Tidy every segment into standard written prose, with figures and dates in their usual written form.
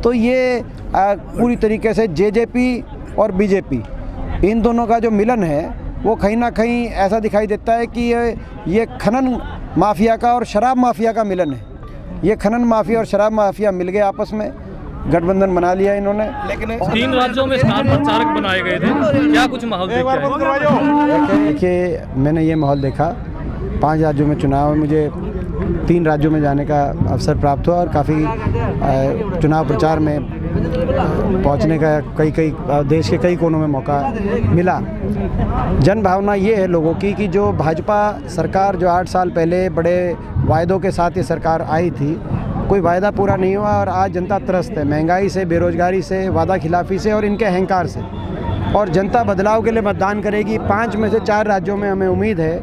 तो ये पूरी तरीके से जेजेपी और बीजेपी इन दोनों का जो मिलन है वो कहीं ना कहीं ऐसा दिखाई देता है कि ये खनन माफिया का और शराब माफिया का मिलन है। ये खनन माफिया और शराब माफिया मिल गए आपस में, गठबंधन बना लिया इन्होंने। लेकिन 3 राज्यों में स्टार प्रचारक बनाए गए थे, क्या कुछ माहौल देखिए, मैंने ये माहौल देखा। 5 राज्यों में चुनाव में मुझे 3 राज्यों में जाने का अवसर प्राप्त हुआ और काफ़ी चुनाव प्रचार में पहुंचने का कई देश के कई कोनों में मौका मिला। जन भावना ये है लोगों की कि जो भाजपा सरकार जो 8 साल पहले बड़े वायदों के साथ ये सरकार आई थी, कोई वायदा पूरा नहीं हुआ और आज जनता त्रस्त है महंगाई से, बेरोजगारी से, वादा खिलाफी से और इनके अहंकार से। और जनता बदलाव के लिए मतदान करेगी। 5 में से 4 राज्यों में हमें उम्मीद है,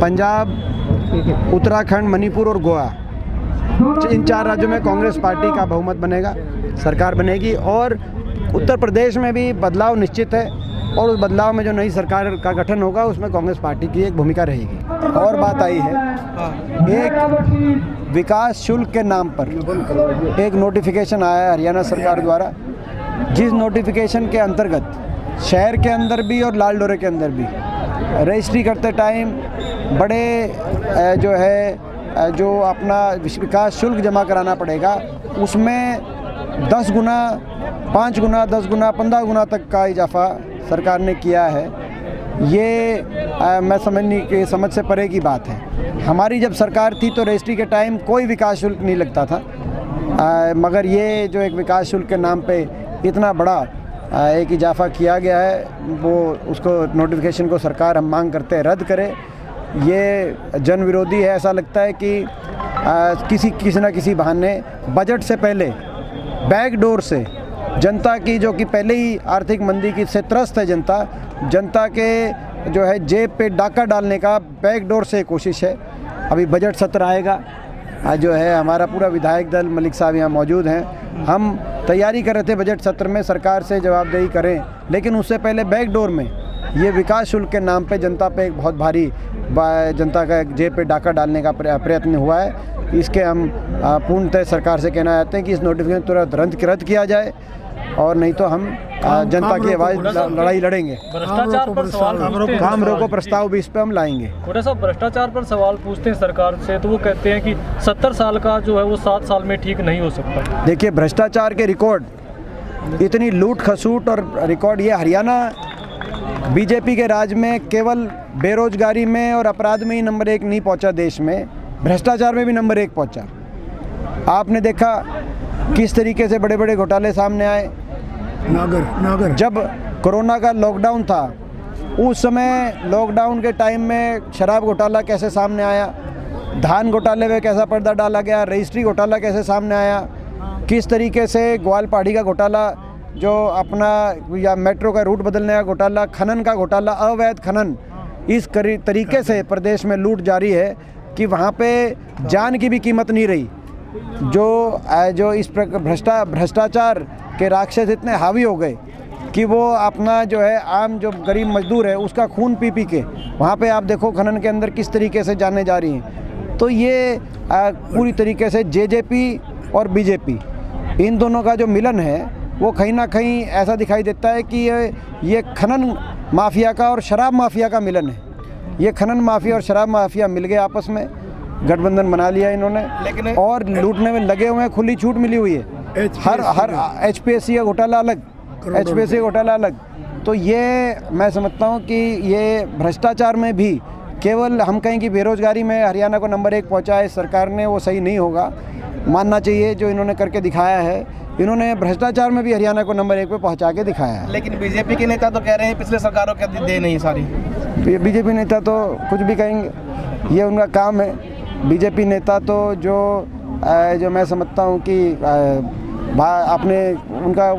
पंजाब, उत्तराखंड, मणिपुर और गोवा, इन 4 राज्यों में कांग्रेस पार्टी का बहुमत बनेगा, सरकार बनेगी। और उत्तर प्रदेश में भी बदलाव निश्चित है और उस बदलाव में जो नई सरकार का गठन होगा उसमें कांग्रेस पार्टी की एक भूमिका रहेगी। और बात आई है, एक विकास शुल्क के नाम पर एक नोटिफिकेशन आया है हरियाणा सरकार द्वारा, जिस नोटिफिकेशन के अंतर्गत शहर के अंदर भी और लाल डोरे के अंदर भी रजिस्ट्री करते टाइम बड़े जो अपना विकास शुल्क जमा कराना पड़ेगा, उसमें 10 गुना, 5 गुना, 10 गुना, 15 गुना तक का इजाफा सरकार ने किया है। ये मैं समझ से परे की बात है। हमारी जब सरकार थी तो रजिस्ट्री के टाइम कोई विकास शुल्क नहीं लगता था, मगर ये जो एक विकास शुल्क के नाम पे इतना बड़ा एक इजाफा किया गया है, वो उसको नोटिफिकेशन को सरकार हम मांग करते हैं रद्द करे। ये जन विरोधी है। ऐसा लगता है कि किसी न किसी बहाने बजट से पहले बैकडोर से जनता की, जो कि पहले ही आर्थिक मंदी की से त्रस्त है जनता के जो है जेब पे डाका डालने का बैकडोर से कोशिश है। अभी बजट सत्र आएगा, जो है हमारा पूरा विधायक दल, मलिक साहब यहाँ मौजूद हैं, हम तैयारी कर रहे थे बजट सत्र में सरकार से जवाबदेही करें, लेकिन उससे पहले बैकडोर में ये विकास शुल्क के नाम पे जनता पे एक बहुत भारी जनता का जेब पे डाका डालने का प्रयत्न हुआ है। इसके हम पूर्णतः सरकार से कहना चाहते हैं कि इस नोटिफिकेशन तुरंत रद्द किया जाए और नहीं तो हम जनता की आवाज़ लड़ाई लड़ेंगे। भ्रष्टाचार पर सवाल काम रोको प्रस्ताव भी इस पे हम लाएंगे। कोटा साहब, भ्रष्टाचार पर सवाल पूछते हैं सरकार से तो वो कहते हैं कि 70 साल का जो है वो 7 साल में ठीक नहीं हो सकता। देखिए, भ्रष्टाचार के रिकॉर्ड, इतनी लूट खसूट और रिकॉर्ड, ये हरियाणा बीजेपी के राज में केवल बेरोजगारी में और अपराध में ही नंबर 1 नहीं पहुंचा, देश में भ्रष्टाचार में भी नंबर 1 पहुंचा। आपने देखा किस तरीके से बड़े बड़े घोटाले सामने आए। नागर जब कोरोना का लॉकडाउन था, उस समय लॉकडाउन के टाइम में शराब घोटाला कैसे सामने आया, धान घोटाले में कैसा पर्दा डाला गया, रजिस्ट्री घोटाला कैसे सामने आया, किस तरीके से ग्वाल पहाड़ी का घोटाला, जो अपना या मेट्रो का रूट बदलने का घोटाला, खनन का घोटाला, अवैध खनन, इस तरीके से प्रदेश में लूट जारी है कि वहाँ पे जान की भी कीमत नहीं रही। जो इस भ्रष्टाचार के राक्षस इतने हावी हो गए कि वो अपना जो है आम जो गरीब मजदूर है उसका खून पी के वहाँ पे आप देखो खनन के अंदर किस तरीके से जाने जा रही हैं। तो ये पूरी तरीके से जेजेपी और बीजेपी इन दोनों का जो मिलन है वो कहीं ना कहीं ऐसा दिखाई देता है कि ये खनन माफिया का और शराब माफिया का मिलन है। ये खनन माफिया और शराब माफिया मिल गए आपस में, गठबंधन बना लिया इन्होंने, लेकिन और लूटने में लगे हुए हैं, खुली छूट मिली हुई है। हर HPSC का घोटाला अलग, HPSC घोटाला अलग। तो ये मैं समझता हूँ कि ये भ्रष्टाचार में भी केवल हम कहें कि बेरोजगारी में हरियाणा को नंबर 1 पहुँचा है सरकार ने, वो सही नहीं होगा। मानना चाहिए जो इन्होंने करके दिखाया है, इन्होंने भ्रष्टाचार में भी हरियाणा को नंबर 1 पे पहुंचा के दिखाया है। लेकिन बीजेपी के नेता तो कह रहे हैं पिछले सरकारों के दे नहीं सारी। बीजेपी नेता तो कुछ भी कहेंगे, ये उनका काम है। बीजेपी नेता तो जो मैं समझता हूँ कि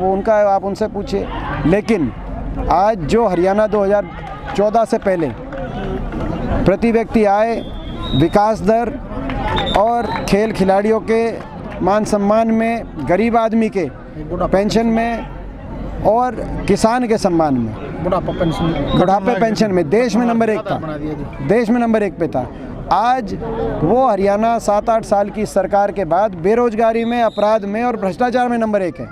उनका आप उनसे पूछिए। लेकिन आज जो हरियाणा 2014 से पहले प्रति व्यक्ति आय, विकास दर और खेल खिलाड़ियों के मान सम्मान में, गरीब आदमी के पेंशन में और किसान के सम्मान में, बुढ़ापे पेंशन में देश में नंबर 1 था, देश में नंबर 1 पे था। आज वो हरियाणा 7-8 साल की सरकार के बाद बेरोजगारी में, अपराध में और भ्रष्टाचार में नंबर 1 है।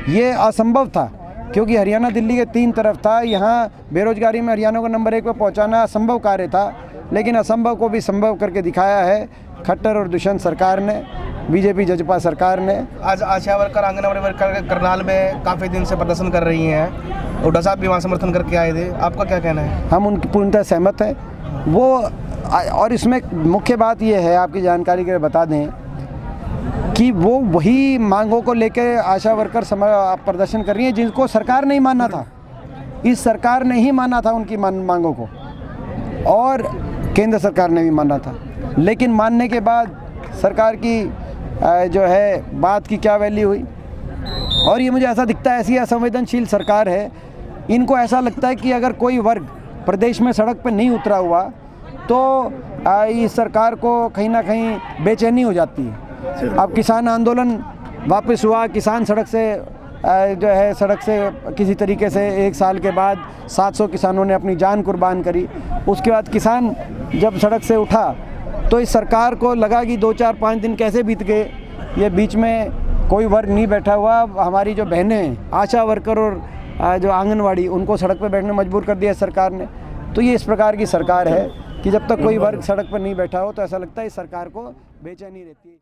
ये असंभव था, क्योंकि हरियाणा दिल्ली के 3 तरफ था। यहाँ बेरोजगारी में हरियाणा को नंबर 1 पर पहुँचाना असंभव कार्य था, लेकिन असंभव को भी संभव करके दिखाया है खट्टर और दुष्यंत सरकार ने, बीजेपी जजपा सरकार ने। आज आशा वर्कर, आंगनबाड़ी वर्कर करनाल में काफ़ी दिन से प्रदर्शन कर रही हैं। हुड्डा साहब भी वहाँ समर्थन करके आए थे, आपका क्या कहना है? हम उनकी पूर्णतः सहमत हैं। वो और इसमें मुख्य बात ये है, आपकी जानकारी के लिए बता दें कि वो वही मांगों को लेकर आशा वर्कर प्रदर्शन कर रही हैं जिनको सरकार नहीं मानना था। इस सरकार ने ही माना था उनकी मांगों को, और केंद्र सरकार ने भी माना था। लेकिन मानने के बाद सरकार की जो है बात की क्या वैल्यू हुई। और ये मुझे ऐसा दिखता है, ऐसी असंवेदनशील सरकार है, इनको ऐसा लगता है कि अगर कोई वर्ग प्रदेश में सड़क पर नहीं उतरा हुआ तो इस सरकार को कहीं ना कहीं बेचैनी हो जाती है। अब किसान आंदोलन वापस हुआ, किसान सड़क से किसी तरीके से 1 साल के बाद 700 किसानों ने अपनी जान कुर्बान करी। उसके बाद किसान जब सड़क से उठा तो इस सरकार को लगा कि 2, 4, 5 दिन कैसे बीत गए, ये बीच में कोई वर्ग नहीं बैठा हुआ। हमारी जो बहनें हैं, आशा वर्कर और जो आंगनवाड़ी, उनको सड़क पर बैठने मजबूर कर दिया सरकार ने। तो ये इस प्रकार की सरकार है कि जब तक कोई वर्ग सड़क पर नहीं बैठा हो तो ऐसा लगता है इस सरकार को बेचैनी रहती है।